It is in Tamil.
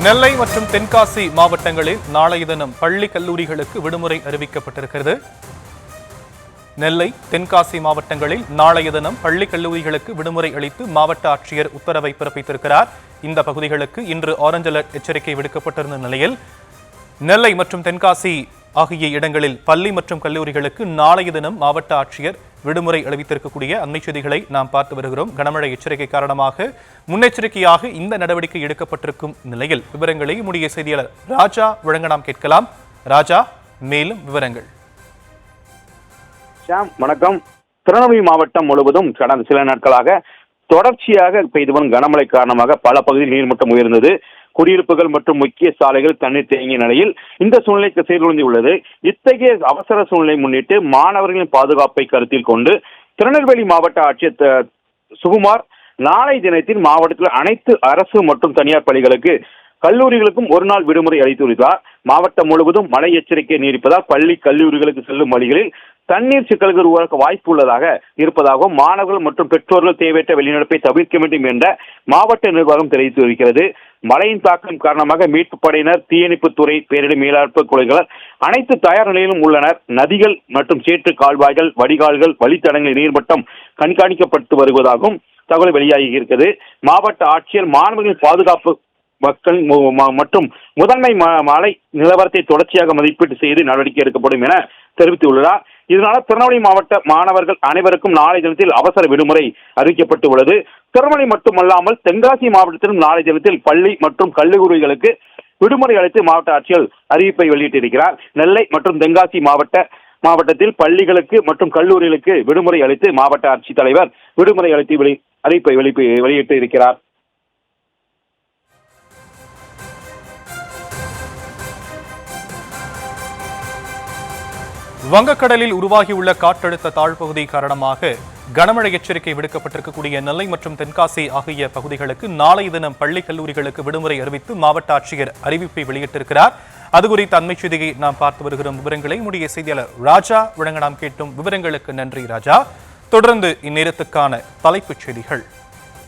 நெல்லை மற்றும் தென்காசி மாவட்டங்களில் நாளைய தினம் பள்ளி கல்லூரிகளுக்கு விடுமுறை அறிவிக்கப்பட்டிருக்கிறது. நெல்லை தென்காசி மாவட்டங்களில் நாளைய தினம் பள்ளி கல்லூரிகளுக்கு விடுமுறை அளித்து மாவட்ட ஆட்சியர் உத்தரவை பிறப்பித்திருக்கிறார். இந்த பகுதிகளுக்கு இன்று ஆரஞ்சு அலர்ட் எச்சரிக்கை விடுக்கப்பட்டிருந்த நிலையில் நெல்லை மற்றும் தென்காசி ஆகிய இடங்களில் பள்ளி மற்றும் கல்லூரிகளுக்கு நாளைய தினம் மாவட்ட ஆட்சியர் விடுமுறை அறிவித்திருக்கக்கூடிய அண்மை செய்திகளை நாம் பார்த்து வருகிறோம். கனமழை எச்சரிக்கை காரணமாக முன்னெச்சரிக்கையாக இந்த நடவடிக்கை எடுக்கப்பட்டிருக்கும் நிலையில் விவரங்களை நம்முடைய செய்தியாளர் ராஜா வழங்க நாம் கேட்கலாம். ராஜா, மேலும் விவரங்கள். வணக்கம். திருநெல்வேலி மாவட்டம் முழுவதும் கடந்த சில நாட்களாக தொடர்ச்சியாக பெய்து வரும் கனமழை காரணமாக பல பகுதியில் நீர்மட்டம் உயர்ந்தது. குடியிருப்புகள் மற்றும் முக்கிய சாலைகள் தண்ணீர் தேங்கிய நிலையில் இந்த சூழ்நிலைக்கு சீர்குலைந்துள்ளது. இத்தகைய அவசர சூழ்நிலை முன்னிட்டு மாணவர்களின் பாதுகாப்பை கருத்தில் கொண்டு திருநெல்வேலி மாவட்ட ஆட்சியர் சுகுமார் நாளை தினத்தில் மாவட்டத்தில் அனைத்து அரசு மற்றும் தனியார் பள்ளிகளுக்கு கல்லூரிகளுக்கும் ஒரு நாள் விடுமுறை அளித்துள்ளார். மாவட்டம் முழுவதும் மழை எச்சரிக்கை நீடிப்பதால் பள்ளி கல்லூரிகளுக்கு செல்லும் வழிகளில் தண்ணீர் சிக்கல்கள் உருவாக்க வாய்ப்பு உள்ளதாக இருப்பதாகவும் மாணவர்கள் மற்றும் பெற்றோர்கள் தேவையற்ற வெளிநடப்பை தவிர்க்க வேண்டும் என்ற மாவட்ட நிர்வாகம் தெரிவித்திருக்கிறது. மழையின் தாக்கம் காரணமாக மீட்பு படையினர், தீயணைப்புத்துறை, பேரிடர் மேலாண்மை குழுக்கள் அனைத்து தயார் நிலையிலும் உள்ளனர். நதிகள் மற்றும் சேற்று கால்வாய்கள், வடிகால்கள், வழித்தடங்களில் நீர்மட்டம் கண்காணிக்கப்பட்டு வருவதாகவும் தகவல் வெளியாகி இருக்கிறது. மாவட்ட ஆட்சியர் மாணவர்களின் பாதுகாப்பு மக்கள் மற்றும் முதன்மை மழை நிலவரத்தை தொடர்ச்சியாக மதிப்பீடு செய்து நடவடிக்கை எடுக்கப்படும் என தெரிவித்துள்ளார். இதனால திருநெல்வேலி மாவட்ட மாணவர்கள் அனைவருக்கும் நாளை தினத்தில் அவசர விடுமுறை அறிவிக்கப்பட்டு உள்ளது. திருநெல்வேலி மட்டுமல்லாமல் தென்காசி மாவட்டத்திலும் நாளை தினத்தில் பள்ளி மற்றும் கல்லூரிகளுக்கு விடுமுறை அளித்து மாவட்ட ஆட்சியர் அறிவிப்பை வெளியிட்டிருக்கிறார். நெல்லை மற்றும் தென்காசி மாவட்டத்தில் பள்ளிகளுக்கு மற்றும் கல்லூரிகளுக்கு விடுமுறை அளித்து மாவட்ட ஆட்சித்தலைவர் விடுமுறை அளித்து அறிவிப்பை வெளியிட்டு இருக்கிறார். வங்கக்கடலில் உருவாகியுள்ள காற்றழுத்த தாழ்பகுதி காரணமாக கனமழை எச்சரிக்கை விடுக்கப்பட்டிருக்கக்கூடிய நெல்லை மற்றும் தென்காசி ஆகிய பகுதிகளுக்கு நாளைய தினம் பள்ளி கல்லூரிகளுக்கு விடுமுறை அறிவித்து மாவட்ட ஆட்சியர் அறிவிப்பை வெளியிட்டிருக்கிறார். அது குறித்த அண்மை செய்தியை நாம் பார்த்து வருகிறோம். விவரங்களை நம்முடைய செய்தியாளர் ராஜா வழங்க நாம் கேட்டும் விவரங்களுக்கு நன்றி ராஜா. தொடர்ந்து இந்நேரத்துக்கான தலைப்புச் செய்திகள்.